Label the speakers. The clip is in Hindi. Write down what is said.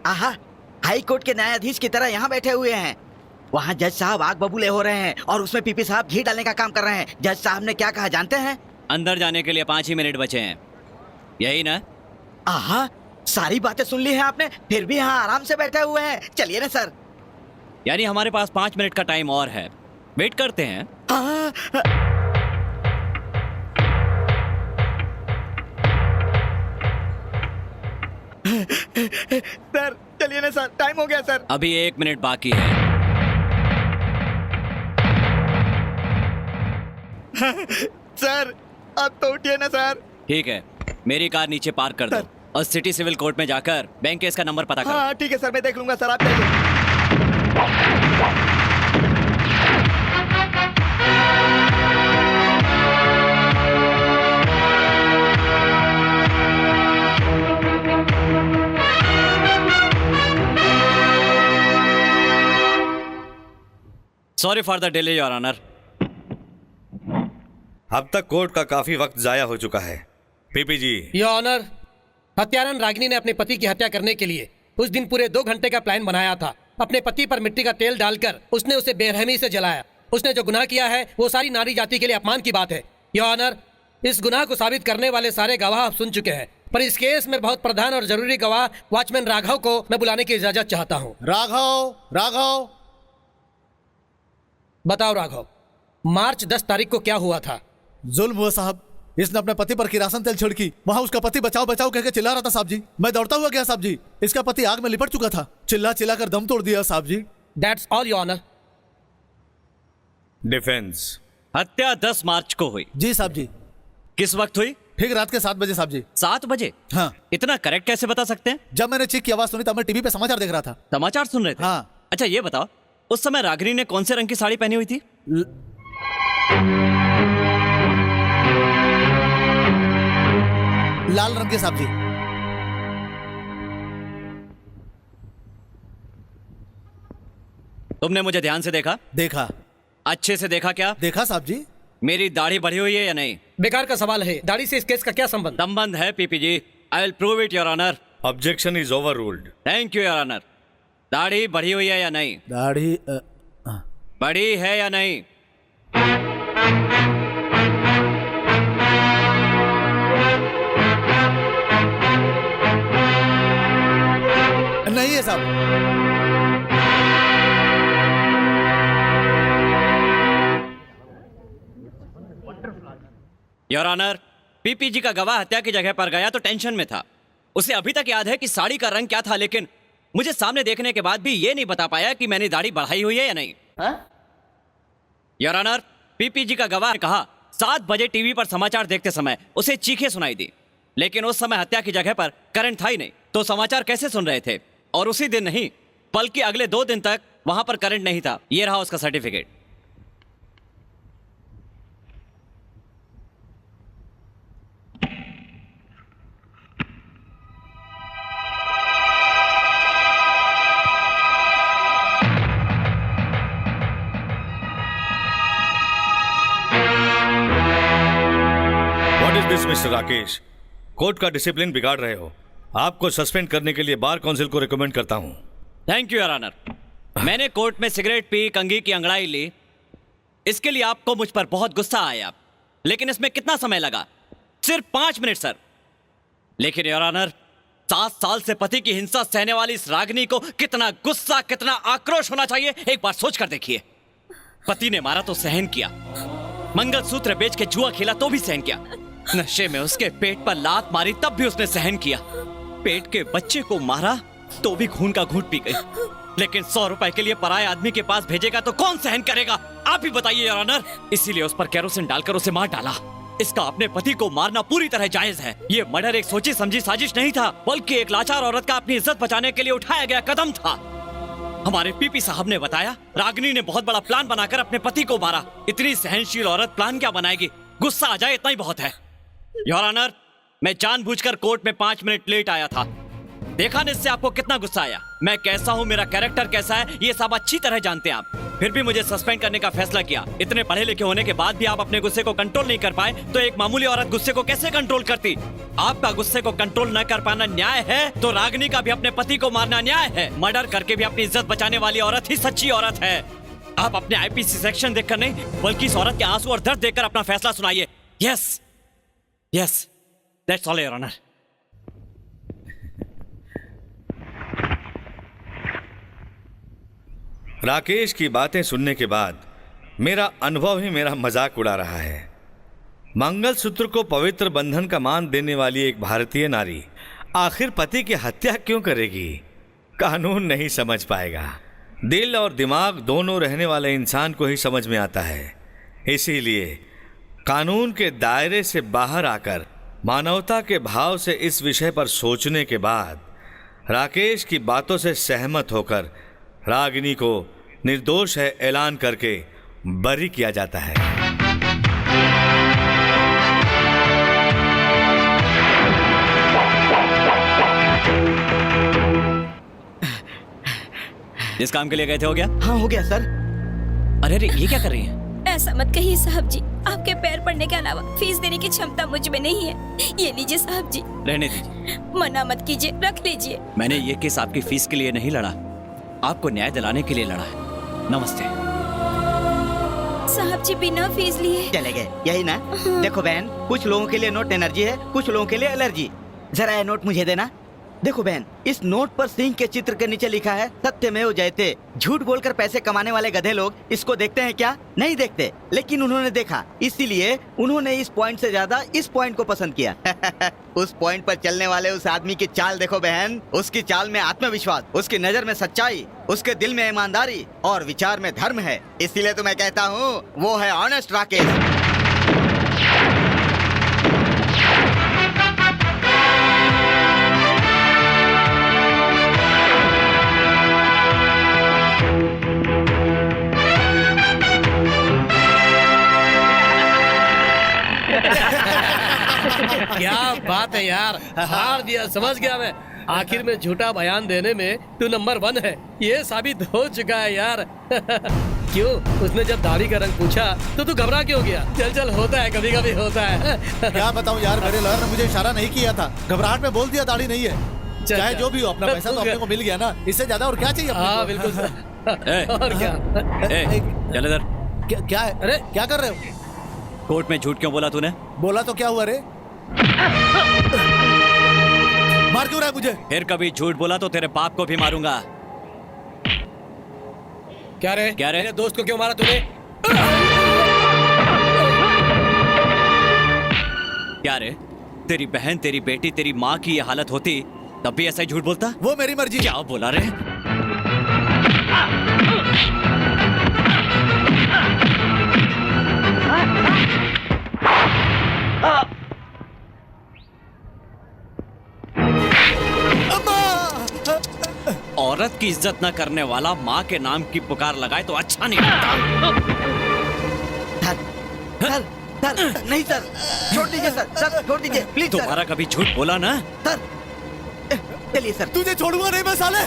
Speaker 1: आहा, हाई कोर्ट के न्यायाधीश की तरह यहाँ बैठे हुए हैं। वहाँ जज साहब आग बबूले हो रहे हैं और उसमें पीपी साहब घी डालने का काम कर रहे हैं। जज साहब ने क्या कहा जानते हैं?
Speaker 2: अंदर जाने के लिए 5 ही मिनट बचे हैं, यही ना?
Speaker 1: आहा, सारी बातें सुन ली हैं आपने, फिर भी यहाँ आराम से बैठे हुए हैं। चलिए ना सर।
Speaker 2: यानी हमारे पास 5 मिनट का टाइम और है, वेट करते हैं।
Speaker 1: सर चलिए ना सर, टाइम हो गया सर।
Speaker 2: अभी 1 मिनट बाकी है।
Speaker 1: सर अब तो उठिए ना सर।
Speaker 2: ठीक है, मेरी कार नीचे पार्क कर दो और सिटी सिविल कोर्ट में जाकर बैंक केस का नंबर पता करो।
Speaker 1: हाँ ठीक है सर, मैं देख लूंगा सर, आप देख लो।
Speaker 2: Sorry for the delay your honour.
Speaker 3: अब तक कोर्ट का काफी वक्त जाया हो चुका है। पीपी जी।
Speaker 4: योर ऑनर, हत्यारन रागिनी ने अपने पति की हत्या करने के लिए उस दिन पूरे 2 घंटे का प्लान बनाया था। अपने पति पर मिट्टी का तेल डालकर उसने उसे बेरहमी से जलाया। उसने जो गुनाह किया है वो सारी नारी जाति के लिए अपमान की बात है। योर ऑनर, इस गुनाह को साबित करने वाले सारे गवाह आप सुन चुके हैं, पर इस केस में बहुत प्रधान और जरूरी गवाह वॉचमैन राघव को मैं बुलाने की इजाजत चाहता हूँ।
Speaker 5: राघव, राघव,
Speaker 4: बताओ राघव, मार्च 10 तारीख को क्या हुआ था?
Speaker 5: जुल्म हुआ साहब। इसने अपने पति पर किरासन तेल छिड़की। वहाँ उसका पति बचाओ बचाओ कहकर चिल्ला रहा था साहब जी। मैं दौड़ता हुआ गया साहब जी। इसका पति आग में लिपट चुका था। चिल्ला चिल्ला कर दम तोड़ दिया साहब जी।
Speaker 4: That's all your honour.
Speaker 3: Defence.
Speaker 2: हत्या 10 मार्च को हुई।
Speaker 5: जी साहब जी।
Speaker 2: किस वक्त हुई?
Speaker 5: ठीक रात के 7 बजे साहब जी।
Speaker 2: 7 बजे?
Speaker 5: हाँ।
Speaker 2: इतना करेक्ट कैसे बता सकते हैं?
Speaker 5: जब मैंने चीख की आवाज सुनी तब मैं टीवी पे समाचार देख रहा था।
Speaker 2: समाचार सुन रहे थे?
Speaker 5: हाँ।
Speaker 2: अच्छा ये बताओ, उस समय रागिनी ने कौन से रंग की साड़ी पहनी हुई थी?
Speaker 5: लाल रंग के साहब जी।
Speaker 2: तुमने मुझे ध्यान से देखा?
Speaker 5: देखा।
Speaker 2: अच्छे से देखा क्या?
Speaker 5: देखा साहब जी।
Speaker 2: मेरी दाढ़ी बढ़ी हुई है या नहीं?
Speaker 4: बेकार का सवाल है, दाढ़ी से इस केस का क्या संबंध?
Speaker 2: संबंध है PP ji. I will prove it your honour.
Speaker 3: Objection is overruled.
Speaker 2: Thank you your honour. दाढ़ी बढ़ी हुई है या नहीं?
Speaker 5: दाढ़ी
Speaker 2: बढ़ी है या नहीं?
Speaker 5: नहीं है साहब।
Speaker 2: योर ऑनर, पीपी जी का गवाह हत्या की जगह पर गया तो टेंशन में था। उसे अभी तक याद है कि साड़ी का रंग क्या था, लेकिन मुझे सामने देखने के बाद भी ये नहीं बता पाया कि मैंने दाढ़ी बढ़ाई हुई है या नहीं। योर ऑनर, पीपी जी का गवाह ने कहा 7 बजे टीवी पर समाचार देखते समय उसे चीखें सुनाई दी, लेकिन उस समय हत्या की जगह पर करंट था ही नहीं, तो समाचार कैसे सुन रहे थे? और उसी दिन नहीं बल्कि अगले 2 दिन तक वहां पर करंट नहीं था। ये रहा उसका certificate.
Speaker 3: What is this mister Rakesh? Court का डिसिप्लिन बिगाड़ रहे हो। आपको सस्पेंड करने के लिए बार काउंसिल को रिकमेंड करता हूं।
Speaker 2: Thank you your honour. मैंने कोर्ट में सिगरेट पी, कंघी की अंगड़ाई ली, इसके लिए आपको मुझ पर बहुत गुस्सा आया, लेकिन इसमें कितना समय लगा? सिर्फ 5 मिनट सर। लेकिन योर ऑनर, 7 साल से पति की हिंसा सहने वाली इस रागिनी को कितना गुस्सा, कितना आक्रोश होना चाहिए, एक बार सोच कर देखिए। पति ने मारा तो सहन किया, मंगलसूत्र बेच के जुआ खेला तो भी सहन किया, नशे में उसके पेट पर लात मारी तब भी उसने सहन किया, पेट के बच्चे को मारा तो भी खून का घूंट पी गई, लेकिन 100 रुपए के लिए पराये आदमी के पास भेजेगा तो कौन सहन करेगा? आप ही बताइए योर ऑनर। इसीलिए उस पर केरोसिन डालकर उसे मार डाला। इसका अपने पति को मारना पूरी तरह जायज है। ये मर्डर एक सोची समझी साजिश नहीं था, बल्कि एक लाचार औरत का अपनी इज्जत बचाने के लिए उठाया गया कदम था। हमारे पीपी साहब ने बताया रागिनी ने बहुत बड़ा प्लान बनाकर अपने पति को मारा। इतनी सहनशील औरत प्लान क्या बनाएगी? गुस्सा आ जाए इतना ही बहुत है। योर ऑनर, मैं जानबूझकर कोर्ट में 5 मिनट लेट आया था। देखा न इससे आपको कितना गुस्सा आया। मैं कैसा हूं, मेरा कैरेक्टर कैसा है, ये सब अच्छी तरह जानते हैं आप। फिर भी मुझे सस्पेंड करने का फैसला किया। इतने पढ़े लिखे होने के बाद भी आप अपने गुस्से को कंट्रोल नहीं कर पाए तो एक मामूली औरत गुस्से को कैसे कंट्रोल करती? आपका गुस्से को कंट्रोल न कर पाना न्याय है तो रागिनी का भी अपने पति को मारना न्याय है। मर्डर करके भी अपनी इज्जत बचाने वाली औरत ही सच्ची औरत है। आप अपने आईपीसी सेक्शन देखकर नहीं बल्कि इस औरत के आंसू और दर्द देखकर अपना फैसला सुनाइए। Yes yes, that's all your honour.
Speaker 3: Rakesh की बातें सुनने के बाद मेरा अनुभव ही मेरा मजाक उड़ा रहा है। मंगलसूत्र को पवित्र बंधन का मान देने वाली एक भारतीय नारी आखिर पति की हत्या क्यों करेगी? कानून नहीं समझ पाएगा। दिल और दिमाग दोनों रहने वाले इंसान को ही समझ में आता है। इसीलिए कानून के दायरे से बाहर आकर मानवता के भाव से इस विषय पर सोचने के बाद राकेश की बातों से सहमत होकर रागिनी को निर्दोष है ऐलान करके बरी किया जाता है।
Speaker 2: जिस काम के लिए गए थे हो गया?
Speaker 1: हाँ हो गया सर।
Speaker 2: अरे अरे ये क्या कर रही हैं?
Speaker 6: ऐसा मत कहिए साहब जी, आपके पैर पड़ने के अलावा फीस देने की क्षमता मुझ में नहीं है। ये लीजिए साहब जी।
Speaker 2: रहने दीजिए।
Speaker 6: मना मत कीजिए, रख लीजिए।
Speaker 2: मैंने ये केस आपकी फीस के लिए नहीं लड़ा, आपको न्याय दिलाने के लिए लड़ा है। नमस्ते।
Speaker 6: साहब जी बिना फीस लिए
Speaker 1: चले गए, यही ना? देखो बहन, कुछ लोगों के लिए नोट एनर्जी है, कुछ लोगों के लिए एलर्जी। जरा ये नोट मुझे देना। देखो बहन, इस नोट पर सिंह के चित्र के नीचे लिखा है सत्यमेव जयते। झूठ बोलकर पैसे कमाने वाले गधे लोग इसको देखते हैं क्या? नहीं देखते, लेकिन उन्होंने देखा, इसीलिए उन्होंने इस पॉइंट से ज्यादा इस पॉइंट को पसंद किया। उस पॉइंट पर चलने वाले उस आदमी की चाल देखो बहन। उसकी चाल में आत्मविश्वास, उसकी नजर में सच्चाई, उसके दिल में ईमानदारी और विचार में धर्म है। इसीलिए तो मैं कहता हूँ वो है ऑनेस्ट राकेश।
Speaker 4: क्या बात है यार, हार दिया, समझ गया मैं। आखिर में झूठा बयान देने में तू नंबर 1 है, ये साबित हो चुका है यार। क्यों? उसने जब दाढ़ी का रंग पूछा तो तू घबरा क्यों गया? चल चल, होता है, कभी कभी होता है।
Speaker 5: क्या बताऊं यार, मेरे लॉयर ने मुझे इशारा नहीं किया था, घबराहट में बोल दिया दाढ़ी नहीं है। चाहे जो भी हो, अपना पैसा तो अपने को मिल गया ना, इससे ज्यादा और क्या चाहिए?
Speaker 4: हाँ बिल्कुल सर। और क्या?
Speaker 2: चल इधर।
Speaker 5: क्या है? अरे क्या कर रहे हो?
Speaker 2: कोर्ट में झूठ क्यों बोला तूने?
Speaker 5: बोला तो क्या हुआ रे? मार क्यों रहा है मुझे?
Speaker 2: फिर कभी झूठ बोला तो तेरे बाप को भी मारूंगा।
Speaker 4: क्या रे?
Speaker 2: क्या रे?
Speaker 4: मेरे दोस्त को क्यों मारा तूने?
Speaker 2: क्या रे? तेरी बहन, तेरी बेटी, तेरी माँ की ये हालत होती तब भी ऐसा ही झूठ बोलता?
Speaker 5: वो मेरी मर्जी।
Speaker 2: क्या बोला रे? औरत की इज्जत न करने वाला माँ के नाम की पुकार लगाए तो अच्छा नहीं लगता।
Speaker 1: सर, सर, नहीं सर, छोड़ दीजिए सर, छोड़ दीजिए प्लीज सर।
Speaker 2: दोबारा कभी झूठ बोला ना?
Speaker 1: सर, चलिए सर।
Speaker 5: तुझे छोड़ूंगा नहीं मैं साले।